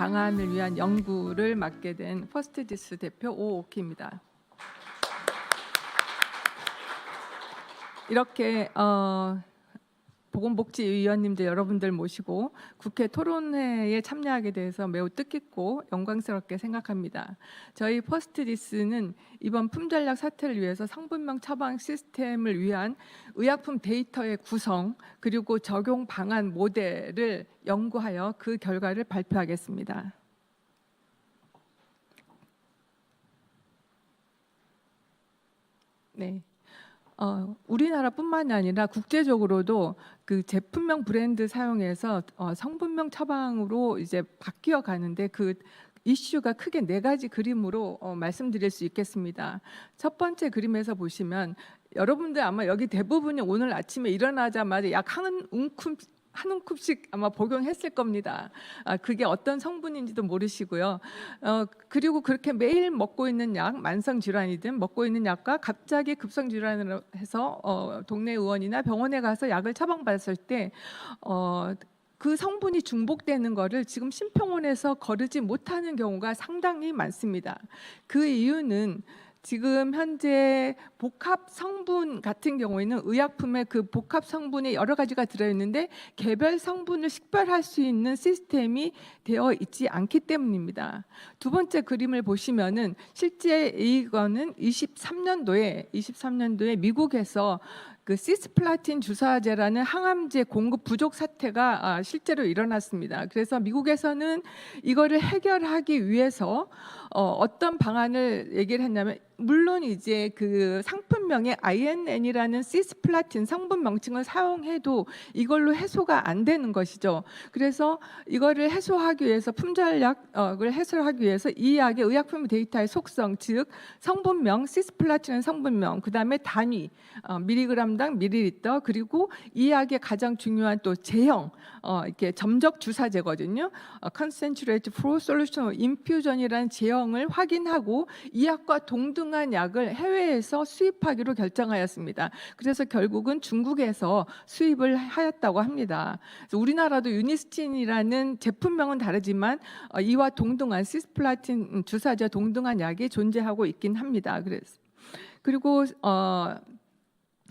방안을 위한 연구를 맡게 된 퍼스트디스 대표 오오키입니다. 이렇게 보건복지위원님들 여러분들 모시고 국회 토론회에 참여하게 돼서 매우 뜻깊고 영광스럽게 생각합니다. 저희 퍼스트디스는 이번 품절약 사태를 위해서 성분명 처방 시스템을 위한 의약품 데이터의 구성 그리고 적용 방안 모델을 연구하여 그 결과를 발표하겠습니다. 네. 우리나라뿐만이 아니라 국제적으로도 그 제품명 브랜드 사용해서 성분명 처방으로 이제 바뀌어 가는데 그 이슈가 크게 네 가지 그림으로 말씀드릴 수 있겠습니다. 첫 번째 그림에서 보시면 여러분들 아마 여기 대부분이 오늘 아침에 일어나자마자 약 한 움큼씩 아마 복용했을 겁니다. 그게 어떤 성분인지도 모르시고요. 그리고 그렇게 매일 먹고 있는 약, 만성 질환이든 먹고 있는 약과 갑자기 급성 질환을 해서 동네 의원이나 병원에 가서 약을 처방받았을 때 그 성분이 중복되는 거를 지금 심평원에서 거르지 못하는 경우가 상당히 많습니다. 그 이유는 지금 현재 복합 성분 같은 경우에는 의약품에 그 복합 성분이 여러 가지가 들어있는데 개별 성분을 식별할 수 있는 시스템이 되어 있지 않기 때문입니다. 두 번째 그림을 보시면은 실제 이거는 23년도에 미국에서 그 시스플라틴 주사제라는 항암제 공급 부족 사태가 실제로 일어났습니다. 그래서 미국에서는 이거를 해결하기 위해서 어떤 방안을 얘기를 했냐면 물론 이제 그 상품명에 INN이라는 시스플라틴 성분 명칭을 사용해도 이걸로 해소가 안 되는 것이죠. 그래서 이거를 해소하기 위해서 품절약을 해소하기 위해서 이 약의 의약품 데이터의 속성, 즉 성분명, 시스플라틴 성분명, 그다음에 단위, 밀리그램당 밀리리터, 그리고 이 약의 가장 중요한 또 제형, 이렇게 점적 주사제거든요. Concentrated Flow Solution Infusion이라는 제형을 확인하고 이 약과 동등한 약을 해외에서 수입하기로 결정하였습니다. 그래서 결국은 중국에서 수입을 하였다고 합니다. 그래서 우리나라도 유니스틴이라는 제품명은 다르지만 이와 동등한 시스플라틴 주사제 동등한 약이 존재하고 있긴 합니다.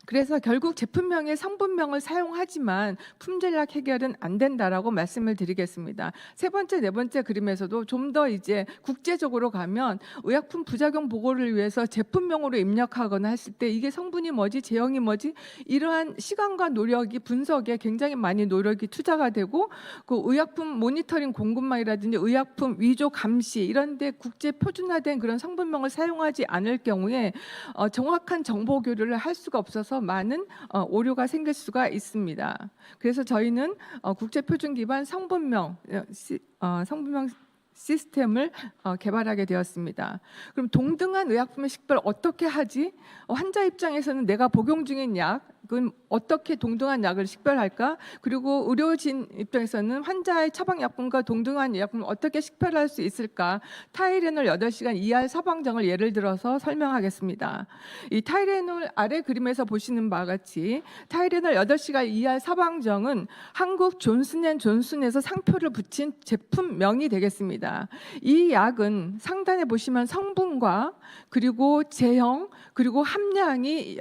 그래서 결국 제품명의 성분명을 사용하지만 품절약 해결은 안 된다라고 말씀을 드리겠습니다. 세 번째, 네 번째 그림에서도 좀 더 이제 국제적으로 가면 의약품 부작용 보고를 위해서 제품명으로 입력하거나 했을 때 이게 성분이 뭐지, 제형이 뭐지, 이러한 시간과 노력이 분석에 굉장히 많이 노력이 투자가 되고 그 의약품 모니터링 공급망이라든지 의약품 위조 감시 이런 데 국제 표준화된 그런 성분명을 사용하지 않을 경우에 정확한 정보 교류를 할 수가 없어서 많은 오류가 생길 수가 있습니다. 그래서 저희는 국제 표준 기반 성분명 시스템을 개발하게 되었습니다. 그럼 동등한 의약품의 식별 어떻게 하지? 환자 입장에서는 내가 복용 중인 약은 어떻게 동등한 약을 식별할까? 그리고 의료진 입장에서는 환자의 처방약품과 동등한 의약품을 어떻게 식별할 수 있을까? 타이레놀 8시간 ER 처방정을 예를 들어서 설명하겠습니다. 이 타이레놀 아래 그림에서 보시는 바와 같이 타이레놀 8시간 ER 처방정은 한국 존슨앤존슨에서 상표를 붙인 제품명이 되겠습니다. 이 약은 상단에 보시면 성분과 그리고 제형 그리고 함량이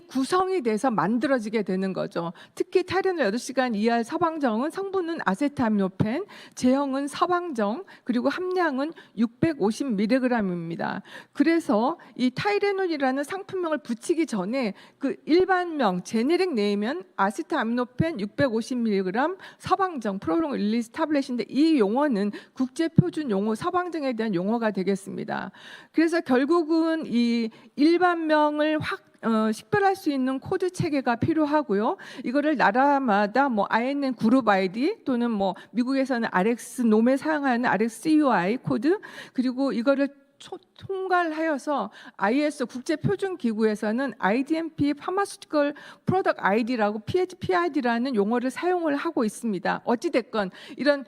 구성이 돼서 만들어지게 되는 거죠. 특히 타이레놀 8시간 ER 처방정은 성분은 아세트아미노펜, 제형은 서방정, 그리고 함량은 650mg입니다. 그래서 이 타이레놀이라는 상품명을 붙이기 전에 그 일반명, 제네릭 네임은 아세트아미노펜 650mg 서방정, 프로롱 릴리스 타블렛인데 이 용어는 국제표준 용어, 서방정에 대한 용어가 되겠습니다. 그래서 결국은 이 일반명을 식별할 수 있는 코드 체계가 필요하고요. 이거를 나라마다 뭐 INN 그룹 아이디 또는 뭐 미국에서는 RX 놈에 사용하는 RxCUI 코드, 그리고 이거를 총괄하여서 ISO 국제표준기구에서는 IDMP 파마스티컬 프로덕트 아이디라고 PID라는 용어를 사용을 하고 있습니다. 어찌 됐건 이런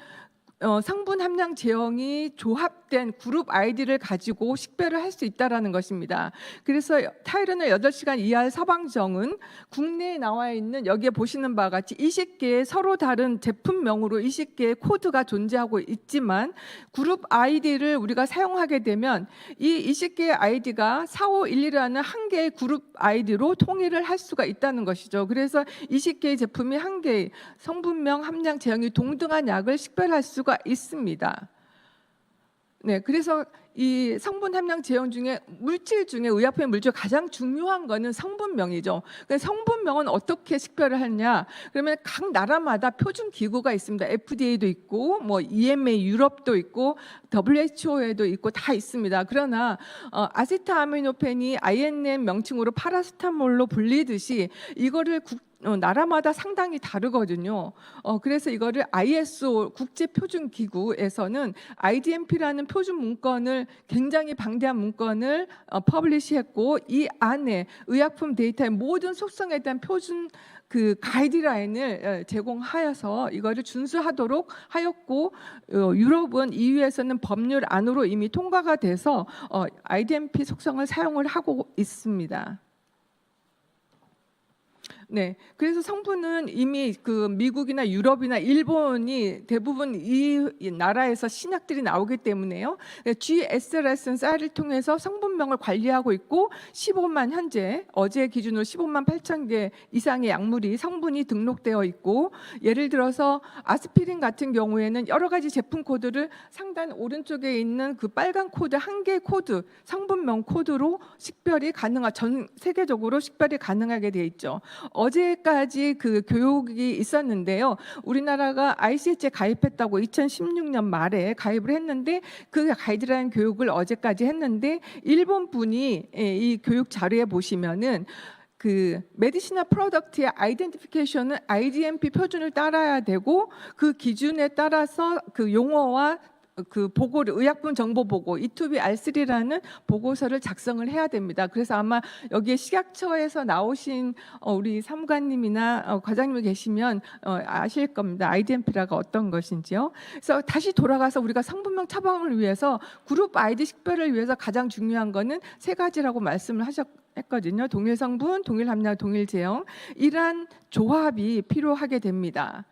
성분 함량 제형이 조합된 그룹 아이디를 가지고 식별을 할 수 있다라는 것입니다. 그래서 타이레놀 8시간 이하의 서방정은 국내에 나와 있는 여기에 보시는 바와 같이 20개의 서로 다른 제품명으로 20개의 코드가 존재하고 있지만 그룹 아이디를 우리가 사용하게 되면 이 20개의 아이디가 4511이라는 한 개의 그룹 아이디로 통일을 할 수가 있다는 것이죠. 그래서 20개의 제품이 한 개의 성분명 함량 제형이 동등한 약을 식별할 수가 있습니다. 네, 그래서 이 성분 함량 제형 중에 물질 중에 의약품의 물질 가장 중요한 거는 성분명이죠. 성분명은 어떻게 식별을 하냐? 그러면 각 나라마다 표준 기구가 있습니다. FDA도 있고, 뭐 EMA 유럽도 있고, WHO에도 있고 다 있습니다. 그러나 아세트아미노펜이 INN 명칭으로 파라스타몰로 불리듯이 이거를 나라마다 상당히 다르거든요. 그래서 이거를 ISO 국제표준기구에서는 IDMP라는 표준 문건을 굉장히 방대한 문건을 퍼블리시했고 이 안에 의약품 데이터의 모든 속성에 대한 표준 그 가이드라인을 제공하여서 이거를 준수하도록 하였고 유럽은 EU에서는 법률 안으로 이미 통과가 돼서 IDMP 속성을 사용을 하고 있습니다. 네, 그래서 성분은 이미 그 미국이나 유럽이나 일본이 대부분 이 나라에서 신약들이 나오기 때문에요. GSLS는 쌀을 통해서 성분명을 관리하고 있고 15만 현재 어제 기준으로 15만 8천 개 이상의 약물이 성분이 등록되어 있고 예를 들어서 아스피린 같은 경우에는 여러 가지 제품 코드를 상단 오른쪽에 있는 그 빨간 코드 한 개 코드 성분명 코드로 식별이 전 세계적으로 식별이 가능하게 되어 있죠. 어제까지 그 교육이 있었는데요. 우리나라가 ICH에 가입했다고 2016년 말에 가입을 했는데 그 가이드라인 교육을 어제까지 했는데 일본 분이 이 교육 자료에 보시면은 그 메디시널 프로덕트의 아이덴티피케이션은 IDMP 표준을 따라야 되고 그 기준에 따라서 그 용어와 그 보고를 의약품 정보 보고 E2B R3라는 보고서를 작성을 해야 됩니다. 그래서 아마 여기에 식약처에서 나오신 우리 사무관님이나 과장님이 계시면 아실 겁니다. IDMP라가 어떤 것인지요. 그래서 다시 돌아가서 우리가 성분명 처방을 위해서 그룹 아이디 식별을 위해서 가장 중요한 거는 세 가지라고 말씀을 했거든요. 동일 성분, 동일 함량, 동일 제형 이러한 조합이 필요하게 됩니다.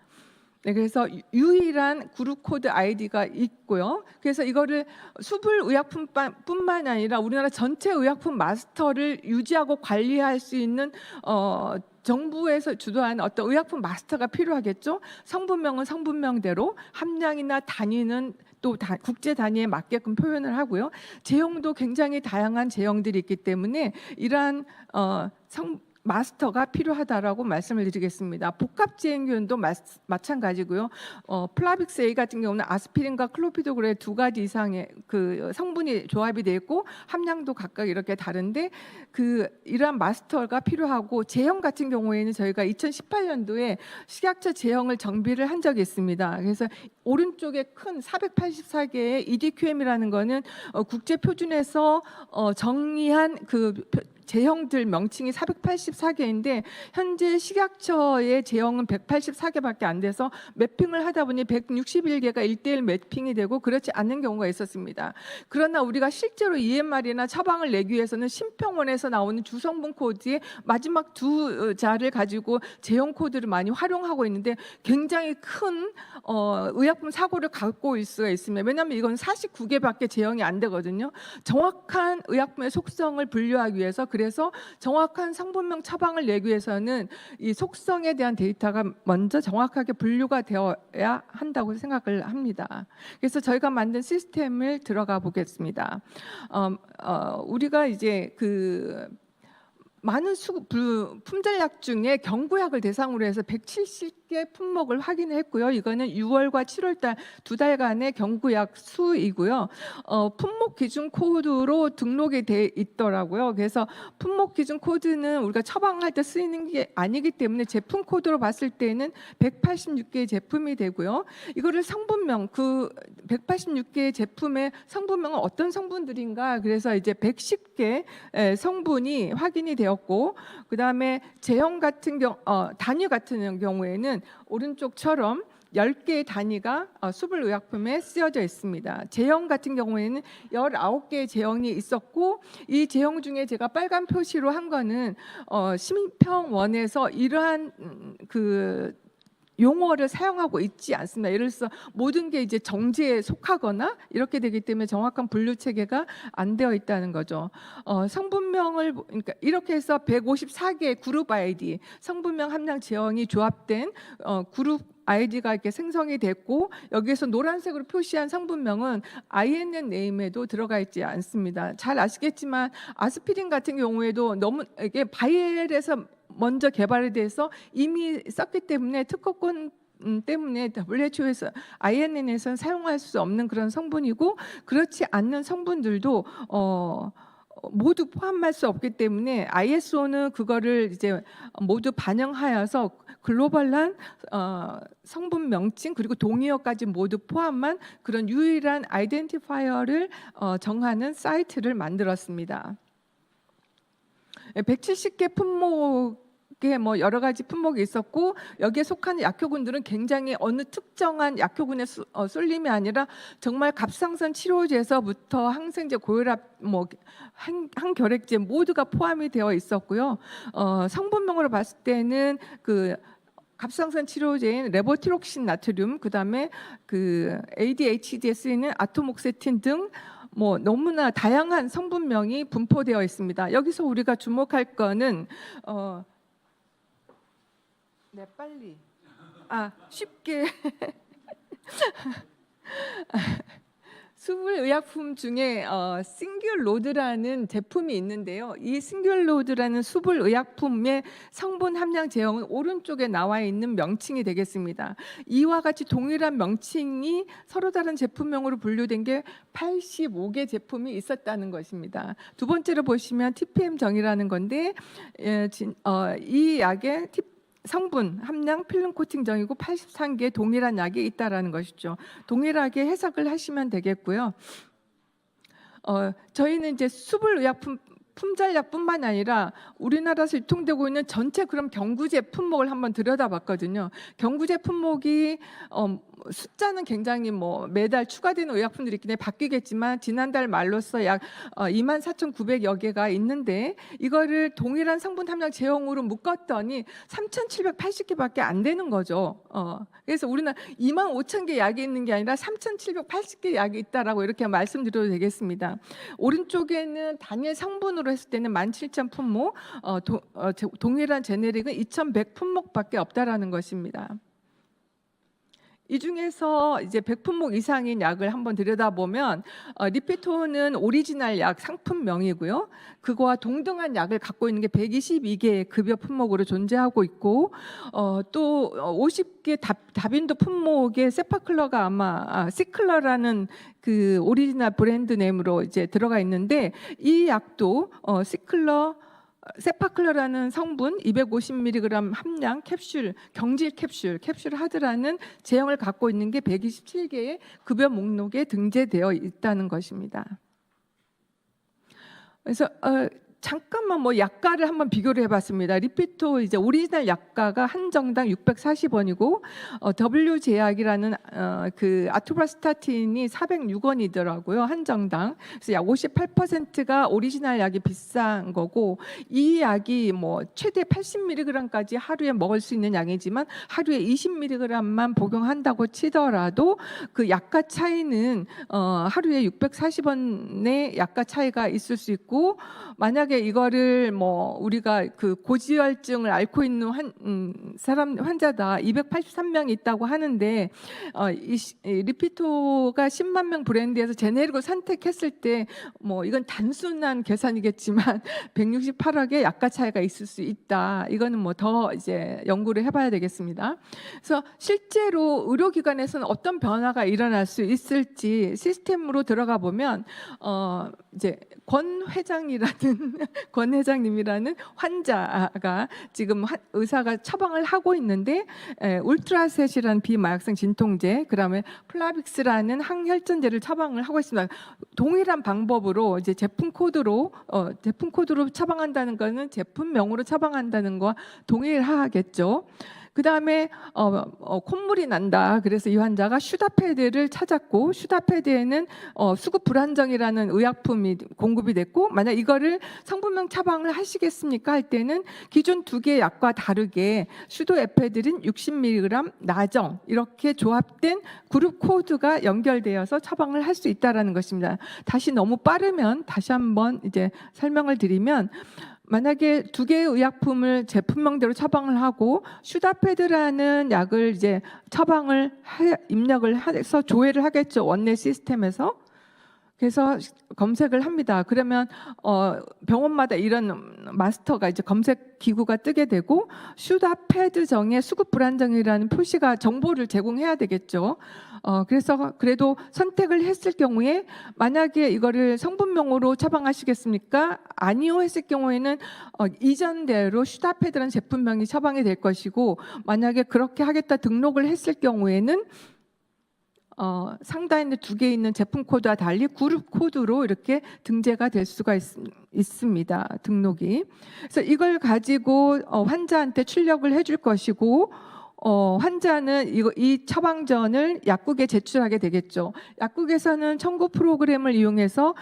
네, 그래서 유일한 그룹 코드 아이디가 있고요. 그래서 이거를 수불 의약품뿐만 아니라 우리나라 전체 의약품 마스터를 유지하고 관리할 수 있는 정부에서 주도하는 어떤 의약품 마스터가 필요하겠죠. 성분명은 성분명대로 함량이나 단위는 또 국제 단위에 맞게끔 표현을 하고요. 제형도 굉장히 다양한 제형들이 있기 때문에 이러한 마스터가 필요하다라고 말씀을 드리겠습니다. 복합 제형균도 마찬가지고요. 플라빅스 A 같은 경우는 아스피린과 클로피도그레 두 가지 이상의 그 성분이 조합이 되어 있고 함량도 각각 이렇게 다른데 이러한 마스터가 필요하고 제형 같은 경우에는 저희가 2018년도에 식약처 제형을 정비를 한 적이 있습니다. 그래서 오른쪽에 큰 484개의 EDQM이라는 거는 국제 표준에서 정의한 그 제형들 명칭이 484개인데 현재 식약처의 제형은 184개밖에 안 돼서 매핑을 하다 보니 161개가 1:1 매핑이 되고 그렇지 않는 경우가 있었습니다. 그러나 우리가 실제로 EMR이나 처방을 내기 위해서는 심평원에서 나오는 주성분 코드의 마지막 두 자를 가지고 제형 코드를 많이 활용하고 있는데 굉장히 큰 의약품 사고를 갖고 올 수가 있습니다. 왜냐하면 이건 49개밖에 제형이 안 되거든요. 정확한 의약품의 속성을 분류하기 위해서 그래서 정확한 성분명 처방을 내기 위해서는 이 속성에 대한 데이터가 먼저 정확하게 분류가 되어야 한다고 생각을 합니다. 그래서 저희가 만든 시스템을 들어가 보겠습니다. 우리가 이제 많은 품절약 중에 경구약을 대상으로 해서 170개 품목을 확인했고요. 이거는 6월과 7월달 두 달간의 경구약 수이고요. 품목 기준 코드로 등록이 돼 있더라고요. 그래서 품목 기준 코드는 우리가 처방할 때 쓰이는 게 아니기 때문에 제품 코드로 봤을 때는 186개의 제품이 되고요. 이거를 성분명 186개의 제품의 성분명은 어떤 성분들인가 그래서 이제 110개 성분이 확인이 되었고 그다음에 제형 같은 단위 같은 경우에는 오른쪽처럼 10개의 단위가 수불 의약품에 쓰여져 있습니다. 제형 같은 경우에는 19개의 제형이 있었고 이 제형 중에 제가 빨간 표시로 한 거는 심평원에서 이러한 그 용어를 사용하고 있지 않습니다. 예를 들어서 모든 게 이제 정제에 속하거나 이렇게 되기 때문에 정확한 분류 체계가 안 되어 있다는 거죠. 성분명을 그러니까 이렇게 해서 154개의 그룹 아이디, 성분명 함량 제형이 조합된 그룹 아이디가 이렇게 생성이 됐고 여기에서 노란색으로 표시한 성분명은 INN 네임에도 들어가 있지 않습니다. 잘 아시겠지만 아스피린 같은 경우에도 너무 이게 바이엘에서 먼저 개발이 돼서 이미 썼기 때문에 특허권 때문에 WHO에서 INN에서는 사용할 수 없는 그런 성분이고 그렇지 않는 성분들도 모두 포함할 수 없기 때문에 ISO는 그거를 이제 모두 반영하여서 글로벌한 성분 명칭 그리고 동의어까지 모두 포함한 그런 유일한 아이덴티파이어를 정하는 사이트를 만들었습니다. 170개 품목에 뭐 여러 가지 품목이 있었고 여기에 속하는 약효군들은 굉장히 어느 특정한 약효군의 쏠림이 아니라 정말 갑상선 치료제에서부터 항생제, 고혈압, 뭐 항결핵제 모두가 포함이 되어 있었고요. 성분명으로 봤을 때는 그 갑상선 치료제인 레보티록신 나트륨, 그다음에 그 ADHD에 쓰이는 아토목세틴 등 뭐 너무나 다양한 성분명이 분포되어 있습니다. 여기서 우리가 주목할 거는 네, 빨리 쉽게 수불 의약품 중에 싱귤로드라는 제품이 있는데요. 이 싱귤로드라는 수불 의약품의 성분 함량 제형은 오른쪽에 나와 있는 명칭이 되겠습니다. 이와 같이 동일한 명칭이 서로 다른 제품명으로 분류된 게 85개 제품이 있었다는 것입니다. 두 번째로 보시면 TPM 정이라는 건데 이 약의 성분 함량 필름 코팅 정이고 83개 동일한 약이 있다라는 것이죠. 동일하게 해석을 하시면 되겠고요. 저희는 이제 수불 의약품 품절약뿐만 아니라 우리나라에서 유통되고 있는 전체 그럼 경구제 품목을 한번 들여다봤거든요. 경구제 품목이 숫자는 굉장히 뭐 매달 추가되는 의약품들이 있긴 해 바뀌겠지만 지난달 말로써 약 24,900여 개가 있는데 이거를 동일한 성분 함량 제형으로 묶었더니 3,780개밖에 안 되는 거죠. 그래서 우리는 25,000개 약이 있는 게 아니라 3,780개 약이 있다라고 이렇게 말씀드려도 되겠습니다. 오른쪽에는 단일 성분으로 했을 때는 17,000 품목, 동일한 제네릭은 2,100 품목밖에 없다라는 것입니다. 이 중에서 이제 100품목 이상인 약을 한번 들여다보면 리피토는 오리지널 약 상품명이고요. 그거와 동등한 약을 갖고 있는 게 122개의 급여 품목으로 존재하고 있고 또 50개 다빈도 품목의 세파클러가 아마 시클러라는 그 오리지널 브랜드 네임으로 이제 들어가 있는데 이 약도 세파클러라는 성분 250mg 함량 캡슐, 경질 캡슐 하드라는 제형을 갖고 있는 게 127개의 급여 목록에 등재되어 있다는 것입니다. 그래서 잠깐만 뭐 약가를 한번 비교를 해봤습니다. 리피토 이제 오리지널 약가가 한정당 640원이고 W제약이라는 그 아토브라스타틴이 406원이더라고요 한정당. 그래서 약 58%가 오리지널 약이 비싼 거고 이 약이 뭐 최대 80mg까지 하루에 먹을 수 있는 양이지만 하루에 20mg만 복용한다고 치더라도 그 약가 차이는 하루에 640원의 약가 차이가 있을 수 있고 만약에 이거를 뭐 우리가 그 고지혈증을 앓고 있는 환자다 283명이 있다고 하는데 이 리피토가 10만 명 브랜드에서 제네릭을 선택했을 때 뭐 이건 단순한 계산이겠지만 168억의 약가 차이가 있을 수 있다. 이거는 뭐 더 이제 연구를 해봐야 되겠습니다. 그래서 실제로 의료기관에서는 어떤 변화가 일어날 수 있을지 시스템으로 들어가 보면 이제 권 회장님이라는 환자가 지금 의사가 처방을 하고 있는데 울트라셋이라는 비마약성 진통제, 그다음에 플라빅스라는 항혈전제를 처방을 하고 있습니다. 동일한 방법으로 이제 제품 코드로 처방한다는 거는 제품명으로 처방한다는 거와 동일하겠죠. 그다음에 콧물이 난다. 그래서 이 환자가 슈다패드를 찾았고, 슈다패드에는 수급 불안정이라는 의약품이 공급이 됐고, 만약 이거를 성분명 처방을 하시겠습니까 할 때는 기존 두 개의 약과 다르게 슈도에페드린 60mg 나정 이렇게 조합된 그룹 코드가 연결되어서 처방을 할 수 있다라는 것입니다. 다시 너무 빠르면 다시 한번 이제 설명을 드리면, 만약에 두 개의 의약품을 제품명대로 처방을 하고 슈다패드라는 약을 이제 입력을 해서 조회를 하겠죠, 원내 시스템에서. 그래서 검색을 합니다. 그러면 병원마다 이런 마스터가 이제 검색 기구가 뜨게 되고, 슈다패드정의 수급 불안정이라는 표시가 정보를 제공해야 되겠죠. 그래서 그래도 선택을 했을 경우에, 만약에 이거를 성분명으로 처방하시겠습니까? 아니요 했을 경우에는 이전대로 슈다패드라는 제품명이 처방이 될 것이고, 만약에 그렇게 하겠다 등록을 했을 경우에는 상단에 두 개 있는 제품 코드와 달리 그룹 코드로 이렇게 등재가 될 수가 있습니다. 등록이. 그래서 이걸 가지고 환자한테 출력을 해줄 것이고, 환자는 이 처방전을 약국에 제출하게 되겠죠. 약국에서는 청구 프로그램을 이용해서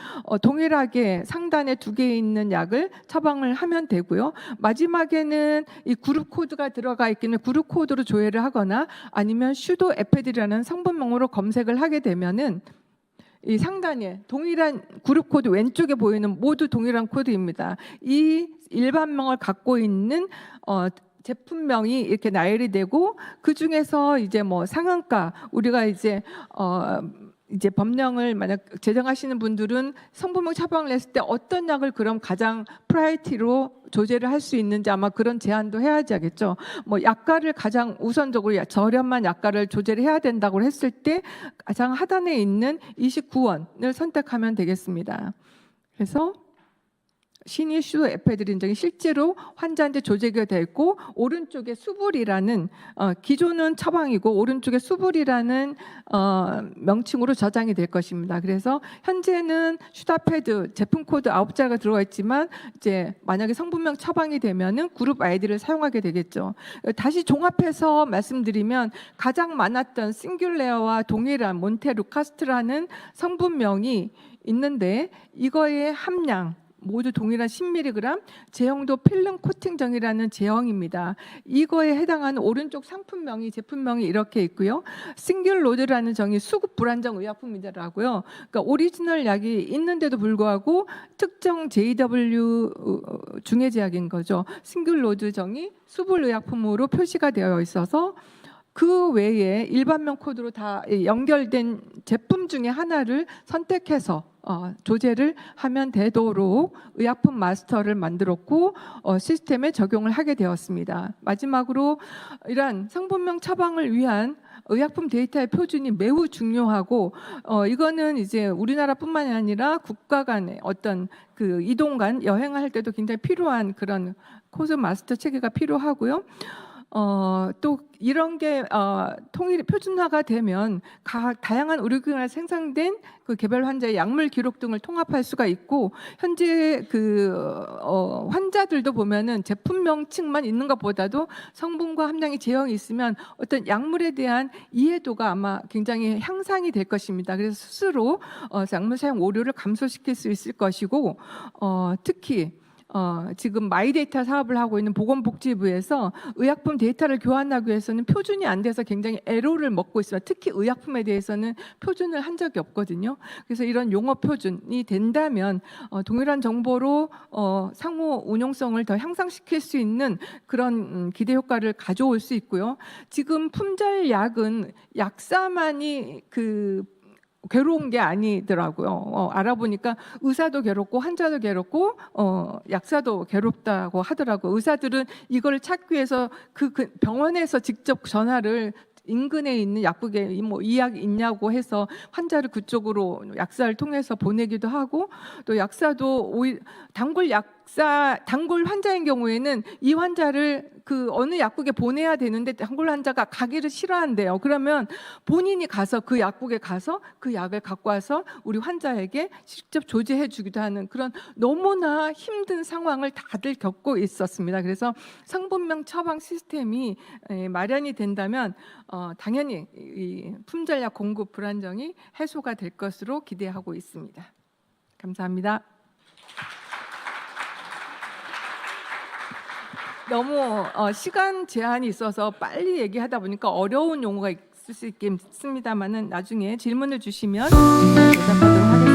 동일하게 상단에 두 개 있는 약을 처방을 하면 되고요. 마지막에는 이 그룹 코드가 들어가 있기는 그룹 코드로 조회를 하거나, 아니면 슈도에페드라는 성분명으로 검색을 하게 되면은 이 상단에 동일한 그룹 코드, 왼쪽에 보이는 모두 동일한 코드입니다. 이 일반명을 갖고 있는 제품명이 이렇게 나열이 되고, 그 중에서 이제 뭐 상한가, 우리가 이제 법령을 만약 제정하시는 분들은 성분명 처방을 했을 때 어떤 약을 그럼 가장 프라이어티로 조제를 할 수 있는지 아마 그런 제안도 해야지 하겠죠. 뭐 약가를 가장 우선적으로 저렴한 약가를 조제를 해야 된다고 했을 때 가장 하단에 있는 29원을 선택하면 되겠습니다. 그래서 신이 슈도에페드린정이 실제로 환자한테 조제가 됐고, 오른쪽에 수불이라는 기존은 처방이고 오른쪽에 수불이라는 명칭으로 저장이 될 것입니다. 그래서 현재는 슈다패드 제품 코드 9자가 들어가 있지만, 이제 만약에 성분명 처방이 되면은 그룹 아이디를 사용하게 되겠죠. 다시 종합해서 말씀드리면, 가장 많았던 싱귤레어와 동일한 몬테루카스트라는 성분명이 있는데, 이거의 함량 모두 동일한 10mg, 제형도 필름 코팅정이라는 제형입니다. 이거에 해당하는 오른쪽 상품명이, 제품명이 이렇게 있고요. 싱글 로드라는 정이 수급 불안정 의약품이더라고요. 그러니까 오리지널 약이 있는데도 불구하고 특정 JW 중해제약인 거죠. 싱글 로드 정이 수불 의약품으로 표시가 되어 있어서 그 외에 일반명 코드로 다 연결된 제품 중에 하나를 선택해서 조제를 하면 되도록 의약품 마스터를 만들었고 시스템에 적용을 하게 되었습니다. 마지막으로 이러한 성분명 처방을 위한 의약품 데이터의 표준이 매우 중요하고, 이거는 이제 우리나라뿐만이 아니라 국가 간의 어떤 그 이동 간 여행할 때도 굉장히 필요한 그런 코드 마스터 체계가 필요하고요. 또 이런 게 통일 표준화가 되면 다양한 의료기관에 생산된 그 개별 환자의 약물 기록 등을 통합할 수가 있고, 현재 그 환자들도 보면은 제품 명칭만 있는 것보다도 성분과 함량이 제형이 있으면 어떤 약물에 대한 이해도가 아마 굉장히 향상이 될 것입니다. 그래서 스스로 약물 사용 오류를 감소시킬 수 있을 것이고, 특히 지금 마이데이터 사업을 하고 있는 보건복지부에서 의약품 데이터를 교환하기 위해서는 표준이 안 돼서 굉장히 애로를 먹고 있습니다. 특히 의약품에 대해서는 표준을 한 적이 없거든요. 그래서 이런 용어 표준이 된다면 동일한 정보로 상호 운용성을 더 향상시킬 수 있는 그런 기대 효과를 가져올 수 있고요. 지금 품절 약은 약사만이 괴로운 게 아니더라고요. 알아보니까 의사도 괴롭고 환자도 괴롭고 약사도 괴롭다고 하더라고요. 의사들은 이걸 찾기 위해서 그 병원에서 직접 전화를 인근에 있는 약국에 뭐 이 약 있냐고 해서 환자를 그쪽으로 약사를 통해서 보내기도 하고, 또 약사도 단골 약 단골 환자인 경우에는 이 환자를 그 어느 약국에 보내야 되는데 단골 환자가 가기를 싫어한대요. 그러면 본인이 가서 그 약국에 가서 그 약을 갖고 와서 우리 환자에게 직접 조제해 주기도 하는 그런 너무나 힘든 상황을 다들 겪고 있었습니다. 그래서 성분명 처방 시스템이 마련이 된다면 당연히 이 품절약 공급 불안정이 해소가 될 것으로 기대하고 있습니다. 감사합니다. 너무 시간 제한이 있어서 빨리 얘기하다 보니까 어려운 용어가 있을 수 있겠습니다만은 나중에 질문을 주시면 대답하도록 하겠습니다.